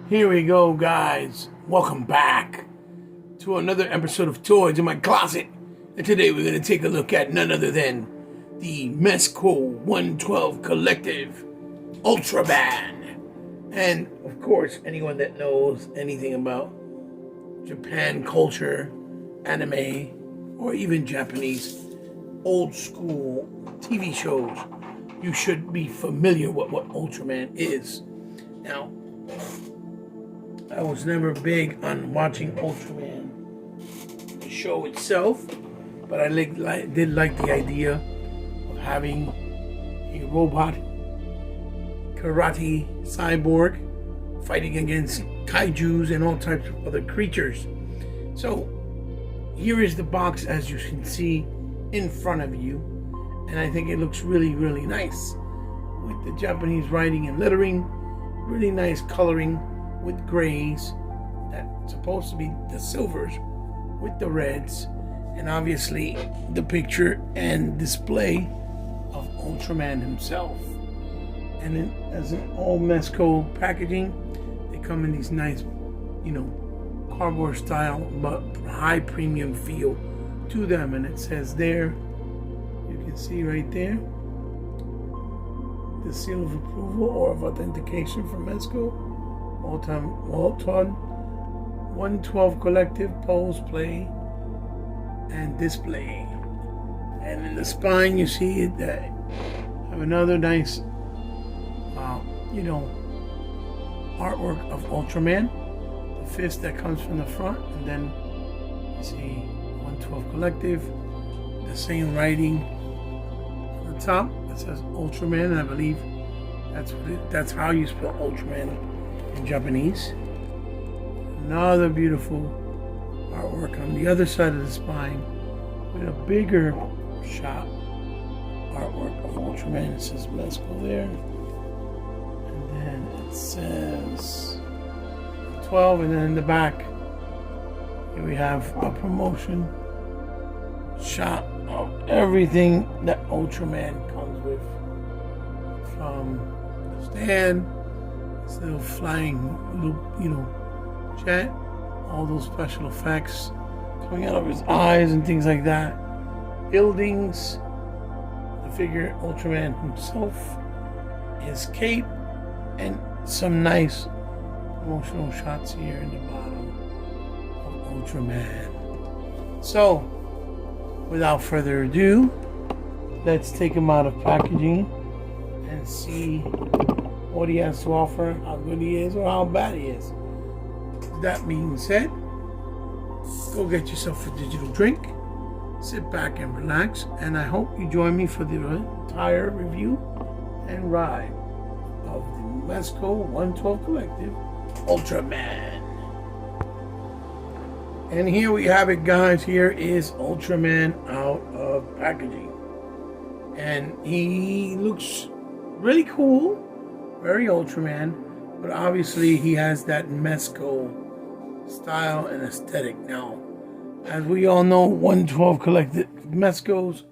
Here we go, guys. Welcome back to another episode of Toys in My Closet. And today we're going to take a look at none other than the Mezco 112 Collective Ultraman. And, of course, anyone that knows anything about Japan culture, anime, or even Japanese old school TV shows, you should be familiar with what Ultraman is. Now, I was never big on watching Ultraman, the show itself, but I did like the idea of having a robot karate cyborg fighting against kaijus and all types of other creatures. So here is the box, as you can see in front of you, and I think it looks really, really nice with the Japanese writing and lettering, really nice coloring with grays, that's supposed to be the silvers with the reds, and obviously the picture and display of Ultraman himself. And then, as in all Mezco packaging, they come in these nice, cardboard style but high premium feel to them. And it says there, you can see right there, the seal of approval or of authentication from Mezco. Ultraman 112 Collective Pose, Play, and Display. And in the spine, you see it that have another nice, artwork of Ultraman. The fist that comes from the front, and then you see 112 Collective. The same writing on the top that says Ultraman, and I believe that's how you spell Ultraman in Japanese. Another beautiful artwork on the other side of the spine with a bigger shot artwork of Ultraman. It says Mezco there, and then it says 12, and then in the back here we have a promotion shot of everything that Ultraman comes with, from the stand, this little flying jet, all those special effects coming out of his eyes and things like that, buildings, the figure Ultraman himself, his cape, and some nice promotional shots here in the bottom of Ultraman. So, without further ado, let's take him out of packaging and see what he has to offer, how good he is, or how bad he is. That being said, go get yourself a digital drink, sit back and relax, and I hope you join me for the entire review and ride of the Mezco 112 Collective Ultraman. And here we have it, guys. Here is Ultraman out of packaging, and he looks really cool, very Ultraman, but obviously he has that Mezco style and aesthetic. Now, as we all know, 112 Collective Mezcos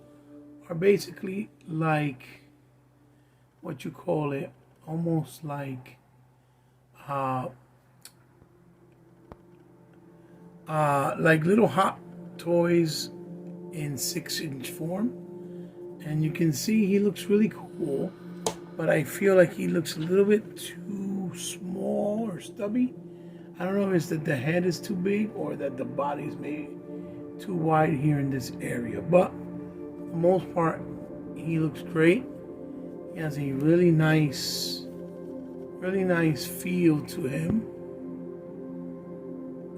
are basically like, what you call it, almost like little Hot Toys in 6-inch form. And you can see he looks really cool, but I feel like he looks a little bit too small or stubby. I don't know if it's that the head is too big or that the body is maybe too wide here in this area. But for the most part, he looks great. He has a really nice feel to him.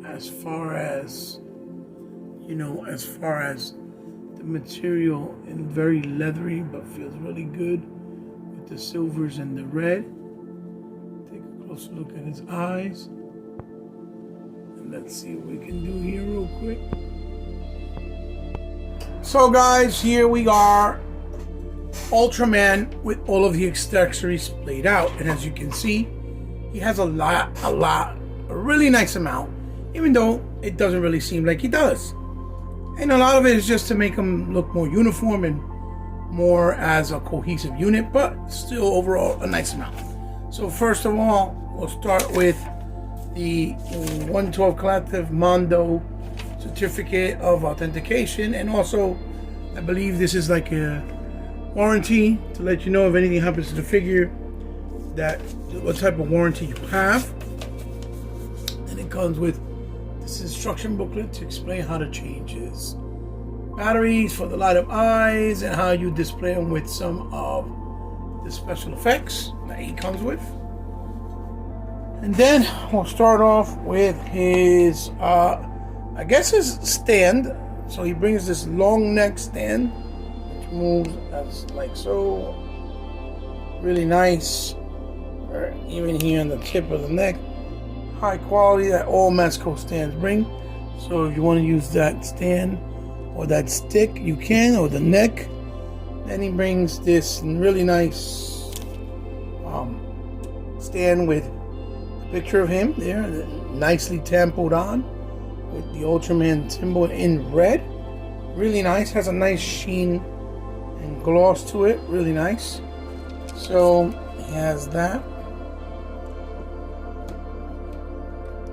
As far as the material, and very leathery, but feels really good with the silvers and the red. Take a closer look at his eyes. Let's see what we can do here real quick. So guys, here we are, Ultraman with all of the accessories laid out. And as you can see, he has a really nice amount, even though it doesn't really seem like he does. And a lot of it is just to make him look more uniform and more as a cohesive unit, but still overall a nice amount. So first of all, we'll start with the 112 Collective Mondo certificate of authentication, and also I believe this is like a warranty to let you know if anything happens to the figure, that what type of warranty you have. And it comes with this instruction booklet to explain how to change his batteries for the light up eyes and how you display them with some of the special effects that he comes with. And then we'll start off with his I guess his stand. So he brings this long neck stand which moves as like so, really nice, or even here on the tip of the neck, high quality that all mezco stands bring. So if you want to use that stand or that stick, you can, or the neck. Then he brings this really nice stand with a picture of him there, nicely tempoed on with the Ultraman symbol in red. Really nice, has a nice sheen and gloss to it, really nice. So he has that.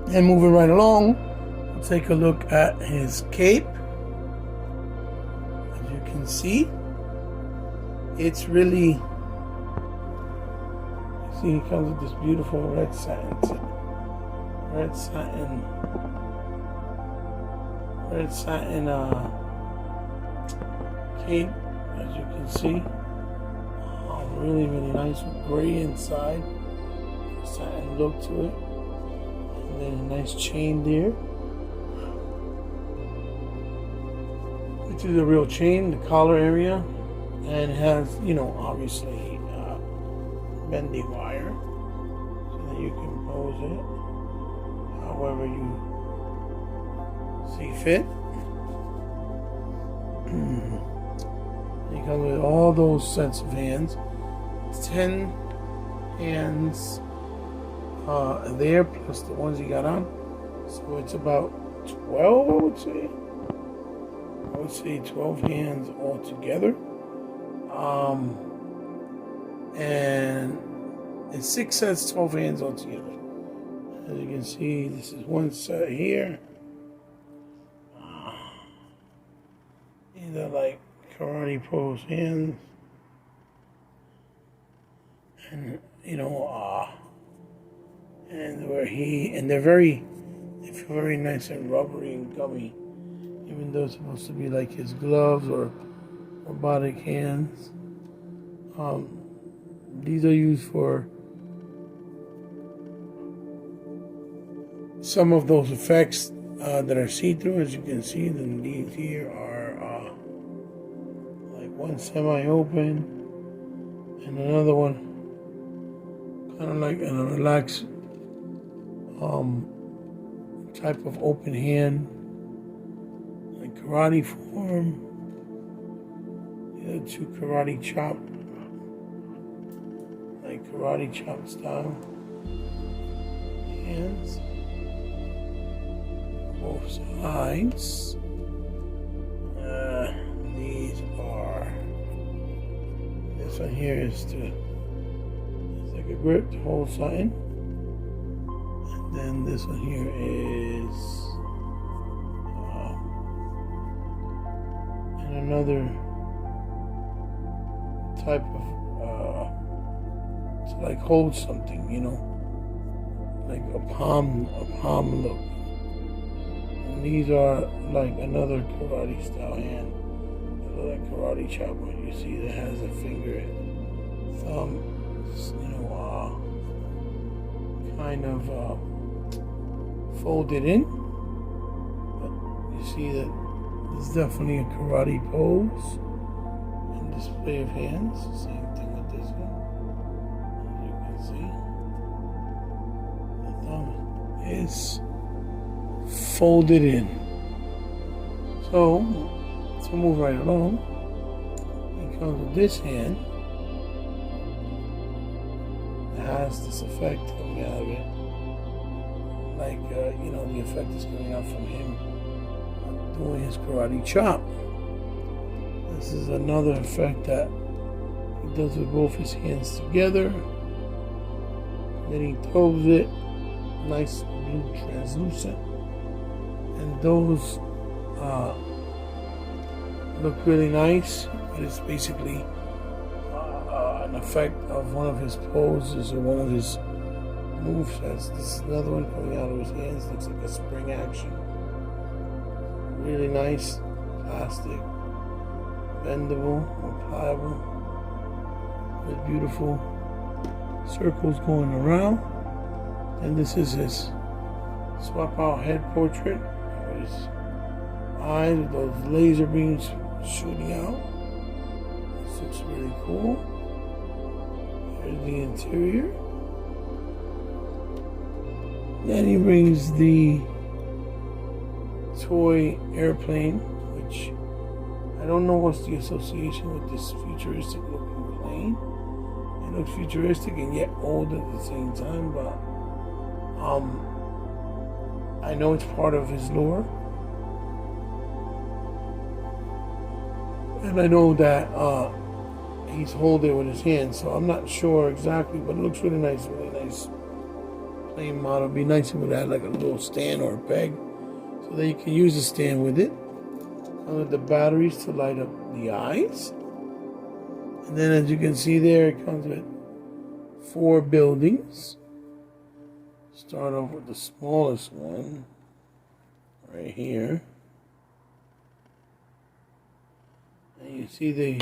And moving right along, we'll take a look at his cape. As you can see, it's really, see, he comes with this beautiful red satin cape, as you can see. Really nice with gray inside, satin look to it, and then a nice chain there, which is a real chain, the collar area, and it has, obviously bendy wire so that you can pose it however you see fit. He comes with all those sets of hands. 10 hands there, plus the ones he got on. So it's about 12, I would say. I would say 12 hands altogether. And it's 6 sets, 12 hands altogether. As you can see, this is one set here. These are like karate pose hands. And and they're they feel very nice and rubbery and gummy, even though it's supposed to be like his gloves or robotic hands. These are used for some of those effects that are see-through. As you can see, then these here are like one semi-open and another one kind of like in a relaxed type of open hand, like karate form. The other two karate chop, like karate chop style hands, both sides. These are, this one here is it's like a grip to hold something. And then this one here is and another type of to like hold something, like a palm look. And these are like another karate style hand, like karate chop, where you see that has a finger and thumb, kind of folded in. But you see that it's definitely a karate pose and display of hands. Same thing with this one. As you can see, the thumb is folded in. So move right along. It comes with this hand. It has this effect coming out of it. Like, the effect is coming out from him doing his karate chop. This is another effect that he does with both his hands together. Then he throws it nice blue translucent, and those look really nice. But it's basically an effect of one of his poses or one of his movesets. This is another one coming out of his hands. Looks like a spring action. Really nice, plastic, bendable, or pliable, with beautiful circles going around. And this is his swap out head portrait with his eyes with those laser beams shooting out. This looks really cool. Here's the interior. Then he brings the toy airplane, which I don't know what's the association with this futuristic looking plane. It looks futuristic and yet old at the same time, but I know it's part of his lore. And I know that he's holding it with his hand, so I'm not sure exactly, but it looks really nice plane model. It'd be nice if it had like a little stand or a peg so that you can use the stand with it. With the batteries to light up the eyes. And then as you can see there, it comes with 4 buildings. Start off with the smallest one right here. And you see they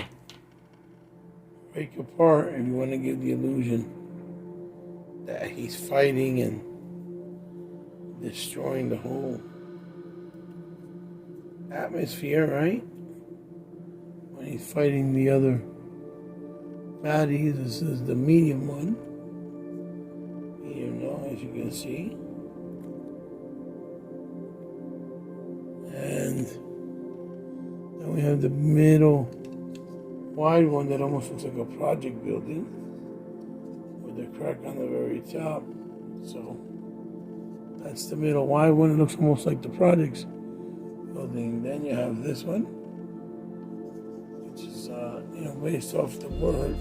break apart if you want to give the illusion that he's fighting and destroying the whole atmosphere, right? When he's fighting the other baddies. This is the medium one. Medium now, as you can see. And then we have the middle wide one that almost looks like a project building with a crack on the very top. So that's the middle wide one. It looks almost like the projects building. Then you have this one, which is based off the word,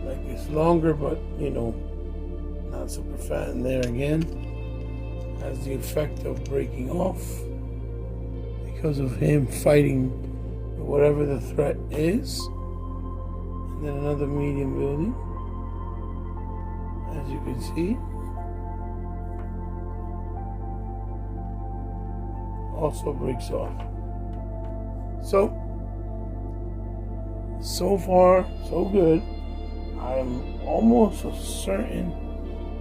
like it's longer, but not super fat. And there again has the effect of breaking off because of him fighting whatever the threat is. And then another medium building, as you can see, also breaks off. So far, so good. I'm almost certain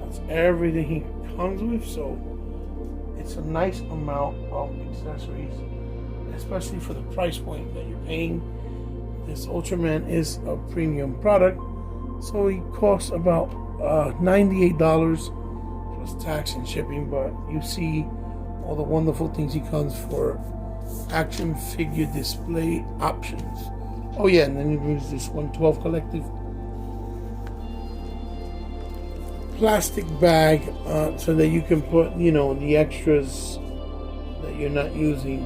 that's everything he comes with. So it's a nice amount of accessories, especially for the price point that you're paying. This Ultraman is a premium product, so he costs about $98 plus tax and shipping. But you see all the wonderful things he comes for action figure display options. Oh yeah, and then he brings this 112 collective plastic bag so that you can put the extras that you're not using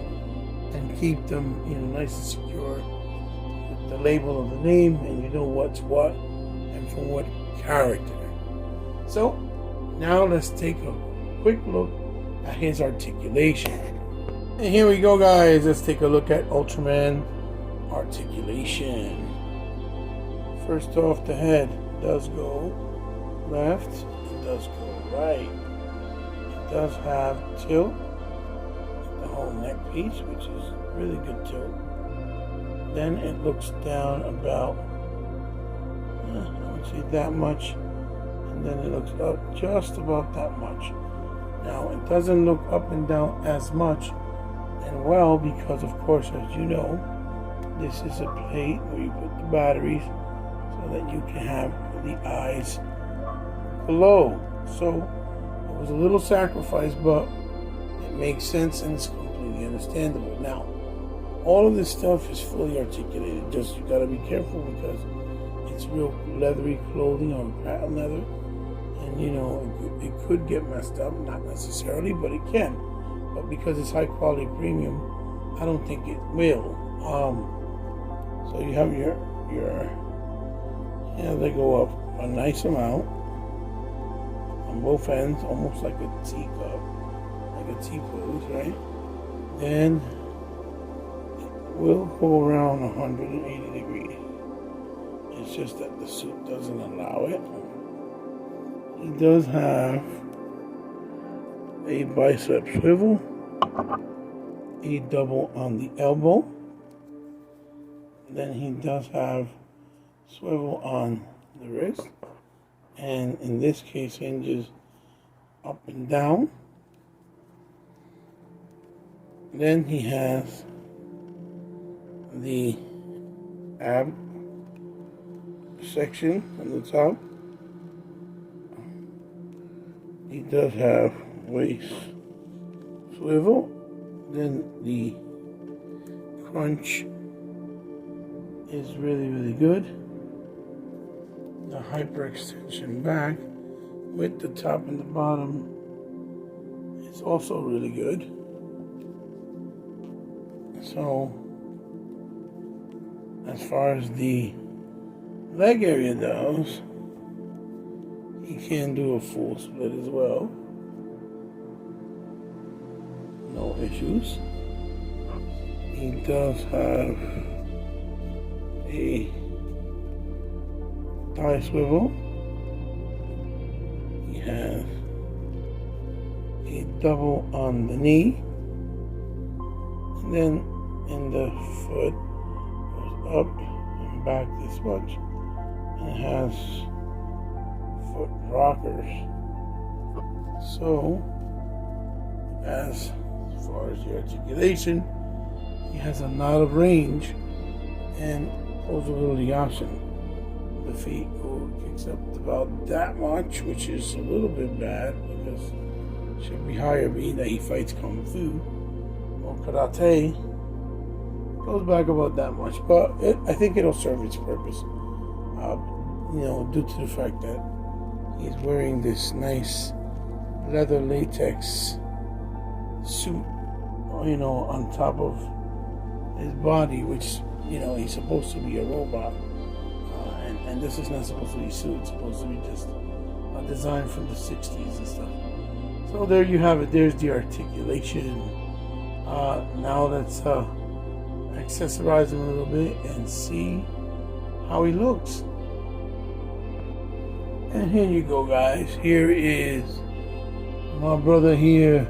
and keep them nice and secure with the label of the name, and you know what's what and from what character. So now let's take a quick look at his articulation. And here we go, guys. Let's take a look at Ultraman articulation. First off, the head does go left, it does go right. It does have tilt, the whole neck piece, which is really good tilt. Then it looks down about, I would say that much, and then it looks up just about that much. Now it doesn't look up and down as much, and well, because of course, as you know, this is a plate where you put the batteries so that you can have the eyes below. So it was a little sacrifice, but it makes sense and it's completely understandable. Now, all of this stuff is fully articulated. Just you gotta be careful because it's real leathery clothing or patent leather, and it could get messed up. Not necessarily, but it can. But because it's high quality premium, I don't think it will. So you have your they go up a nice amount. on both ends, almost like a teacup, like a tea pose, right? Then it will go around 180 degrees. It's just that the suit doesn't allow it. He does have a bicep swivel, a double on the elbow. Then he does have swivel on the wrist, and in this case hinges up and down. Then he has the ab section on the top. He does have waist swivel. Then the crunch is really good. The hyperextension back with the top and the bottom is also really good. So as far as the leg area goes, he can do a full split as well. No issues. He does have a thigh swivel. He has a double on the knee. And then in the foot goes up and back this much. And it has foot rockers. So as far as the articulation, he has a lot of range and also the option. The feet kicks up about that much, which is a little bit bad because it should be higher, being that he fights Kung Fu or Karate. Goes back about that much, but I think it'll serve its purpose. Due to the fact that he's wearing this nice leather latex suit, on top of his body, which, he's supposed to be a robot. And this is not supposed to be a suit. It's supposed to be just a design from the 60s and stuff. So there you have it. There's the articulation. Now let's accessorize him a little bit and see how he looks. And here you go, guys. Here is my brother here,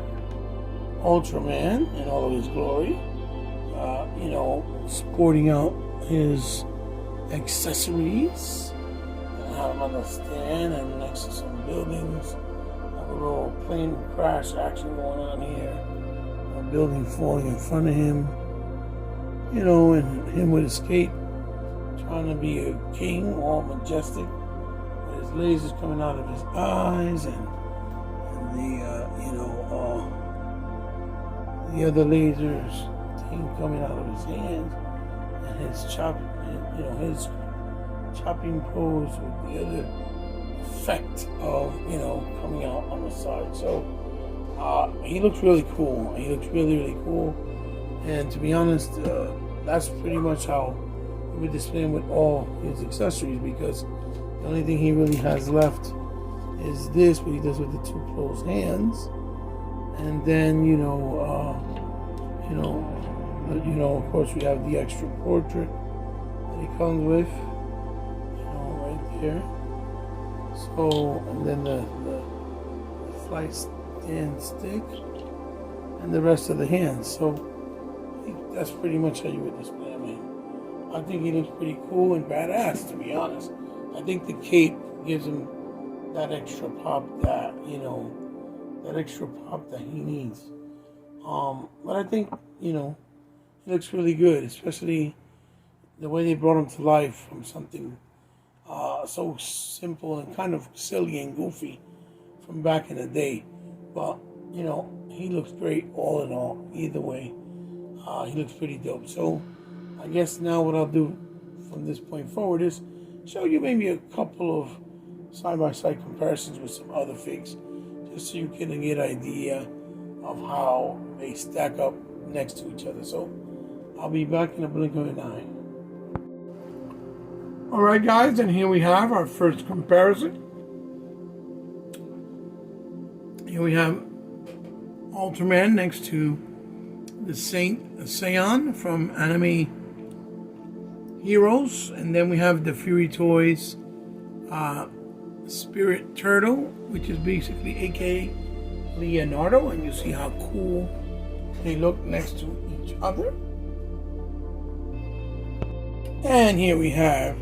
Ultraman, in all of his glory. Sporting out his accessories. I have him on the stand and next to some buildings. Have a little plane crash action going on here. A building falling in front of him. And him with his cape, trying to be a king, all majestic, with his lasers coming out of his eyes, and the other lasers coming out of his hands, and his chopping pose with the other effect of coming out on the side. So he looks really cool. He looks really cool. And to be honest, that's pretty much how he would display him with all his accessories, because the only thing he really has left is this, what he does with the two closed hands. And then, of course, we have the extra portrait that he comes with, right there. So, and then the flight stand stick, and the rest of the hands. So, that's pretty much how you would display him. I think he looks pretty cool and badass, to be honest. I think the cape gives him that extra pop that, he needs. But I think, he looks really good, especially the way they brought him to life from something so simple and kind of silly and goofy from back in the day. But, he looks great all in all, either way. He looks pretty dope. So I guess now what I'll do from this point forward is show you maybe a couple of side-by-side comparisons with some other figs, just so you can get an idea of how they stack up next to each other. So I'll be back in a blink of an eye. Alright guys, and here we have our first comparison. Here we have Ultraman next to the Saint Saiyan from Anime Heroes, and then we have the Fury Toys Spirit Turtle, which is basically aka Leonardo, and you see how cool they look next to each other. And here we have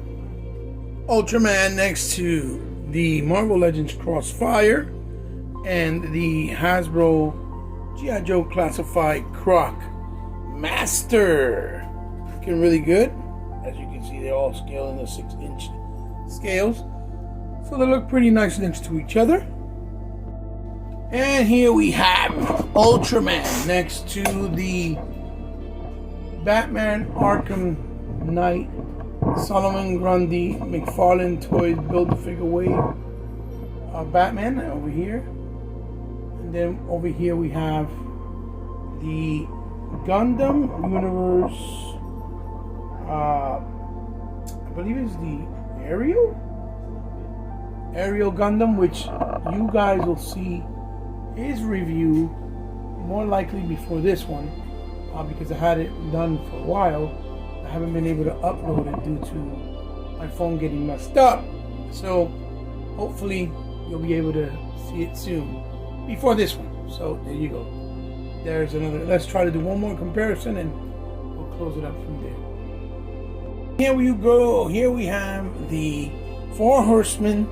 Ultraman next to the Marvel Legends Crossfire and the Hasbro G.I. Joe Classified Croc Master. Looking really good. As you can see, they're all scaled in the 6-inch scales. So they look pretty nice next to each other. And here we have Ultraman next to the Batman Arkham Knight Solomon Grundy McFarlane Toys Build-A-Figure Wave Batman over here. And then over here we have the Gundam Universe, I believe it's the Ariel Gundam, which you guys will see his review more likely before this one, because I had it done for a while. I haven't been able to upload it due to my phone getting messed up. So hopefully you'll be able to see it soon before this one. So there you go. There's another. Let's try to do one more comparison and we'll close it up from there. Here we go. Here we have the Four Horsemen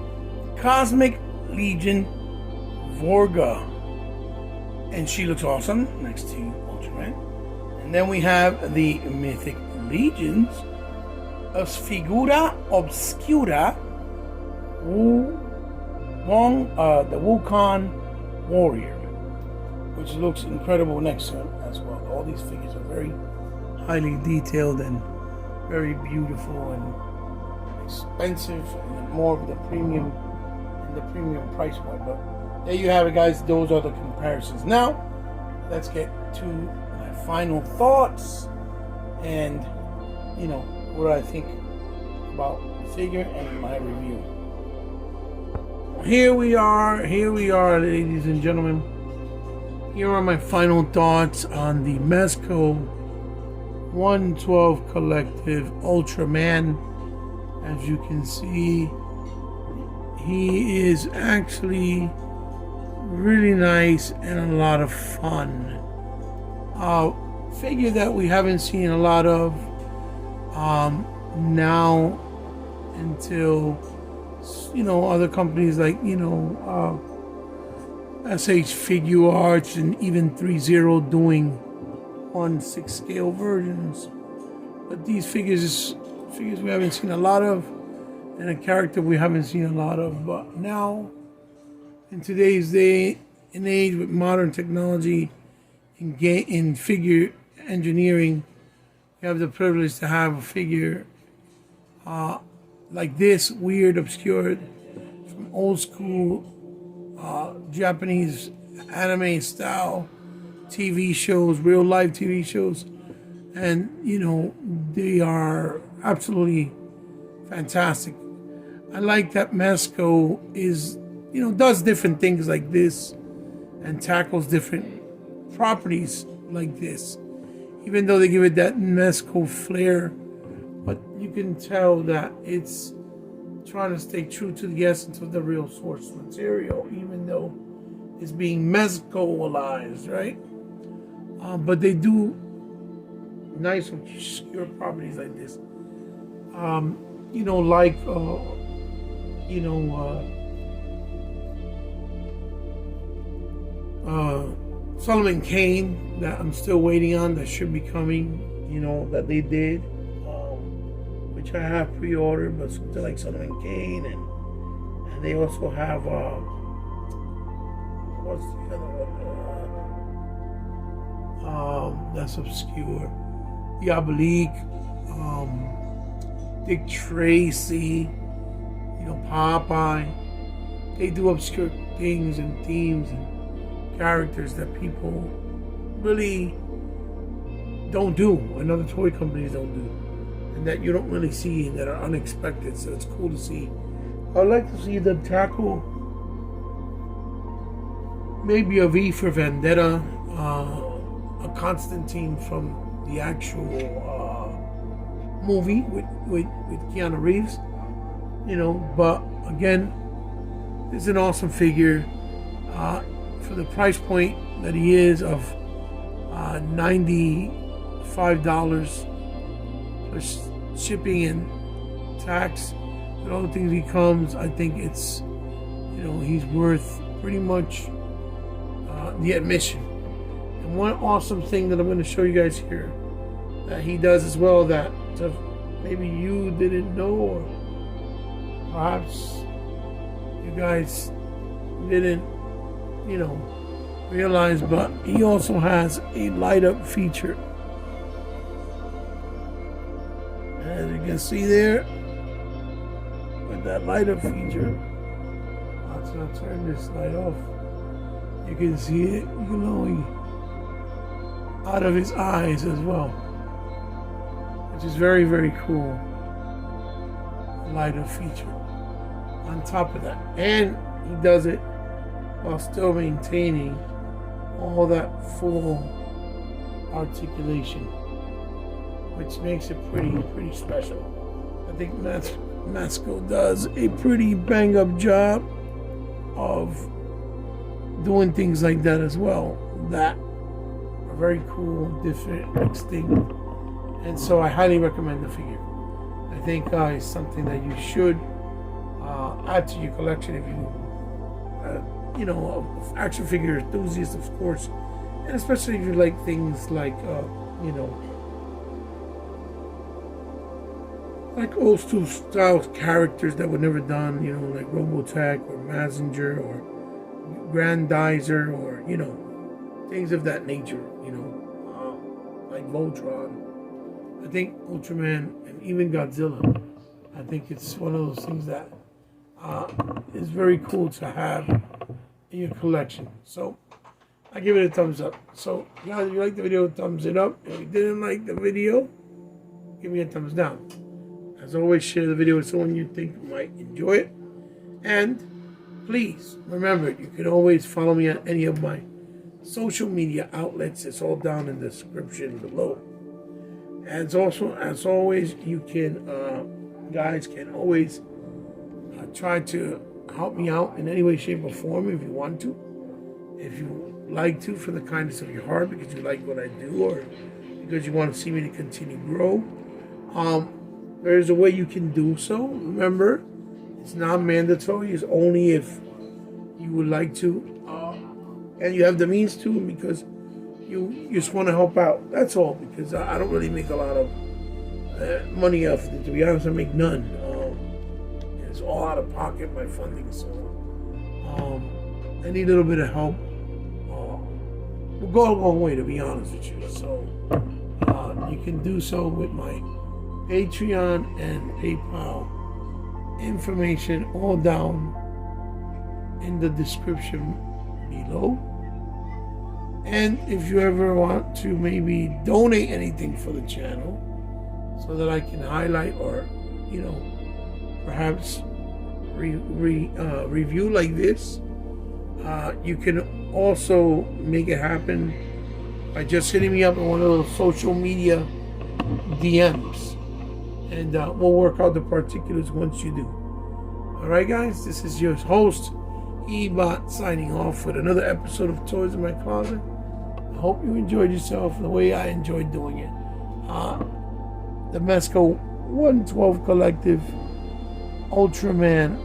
Cosmic Legion Vorga. And she looks awesome next to Ultraman. And then we have the Mythic Legions of Figura Obscura the Wukong Warrior, which looks incredible next to him as well. All these figures are very highly detailed and very beautiful and expensive, and more of the premium price point. But there you have it, guys. Those are the comparisons. Now let's get to my final thoughts and what I think about the figure and my review. Here we are, ladies and gentlemen. Here are my final thoughts on the Mezco 112 Collective Ultraman. As you can see, he is actually really nice and a lot of fun. Figure that we haven't seen a lot of now until other companies like SH Figure Arts and even 3-0 doing 1/6 scale versions. But these figures we haven't seen a lot of, and a character we haven't seen a lot of. But now, in today's day and age, with modern technology in figure engineering, we have the privilege to have a figure like this, weird, obscure, from old school Japanese anime style TV shows, real life TV shows, and they are absolutely fantastic. I like that Mezco does different things like this and tackles different properties like this, even though they give it that Mezco flair. But you can tell that it's trying to stay true to the essence of the real source material, even though it's being Mezcoized, right? But they do nice obscure properties like this. Solomon Kane, that I'm still waiting on, that should be coming, that they did, which I have pre-ordered, but something like Solomon Kane, and they also have, what's the other one? That's obscure. Diabolique, Dick Tracy, Popeye. They do obscure things and themes and characters that people really don't do, and other toy companies don't do, and that you don't really see, that are unexpected. So it's cool to see. I'd like to see them tackle maybe a V for Vendetta, a Constantine from the actual movie with Keanu Reeves, but again, it's an awesome figure for the price point that he is of $95 plus shipping and tax and all the things he comes. I think it's he's worth pretty much the admission. And one awesome thing that I'm going to show you guys here that he does as well, that maybe you didn't know, or perhaps you guys didn't realize, but he also has a light up feature. As you can see there, with that light up feature, let's not turn this light off. You can see it glowing out of his eyes as well, which is very, very cool. Light up feature on top of that, and he does it while still maintaining all that full articulation, which makes it pretty special. I think Mezco does a pretty bang up job of doing things like that as well, that are very cool, different, extinct, and so I highly recommend the figure. I think it's something that you should add to your collection if you action figure enthusiast, of course, and especially if you like things like like old school style characters that were never done, like Robotech or Mazinger or Grandizer, or things of that nature, like Voltron. I think Ultraman and even Godzilla, I think it's one of those things that is very cool to have in your collection. So I give it a thumbs up. So guys, if you like the video, thumbs it up. If you didn't like the video, give me a thumbs down. As always, share the video with someone you think might enjoy it. And please remember, you can always follow me on any of my social media outlets. It's all down in the description below. And also, as always, you can guys can always try to help me out in any way, shape, or form if you want to. If you like to, for the kindness of your heart, because you like what I do, or because you want to see me to continue to grow. There's a way you can do so. Remember, it's not mandatory. It's only if you would like to, and you have the means to, because you just want to help out. That's all. Because I don't really make a lot of money off it. To be honest, I make none. It's all out of pocket, my funding. So I need a little bit of help. We'll go a long way, to be honest with you. So you can do so with my Patreon and PayPal information, all down in the description below. And if you ever want to maybe donate anything for the channel so that I can highlight, or perhaps review like this, you can also make it happen by just hitting me up on one of those social media DMs, and we'll work out the particulars once you do. Alright guys, this is your host Ebot signing off with another episode of Toys in My Closet. I hope you enjoyed yourself the way I enjoyed doing it. The Mezco 112 Collective Ultraman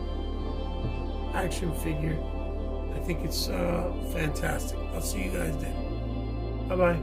action figure. I think it's fantastic. I'll see you guys then. Bye-bye.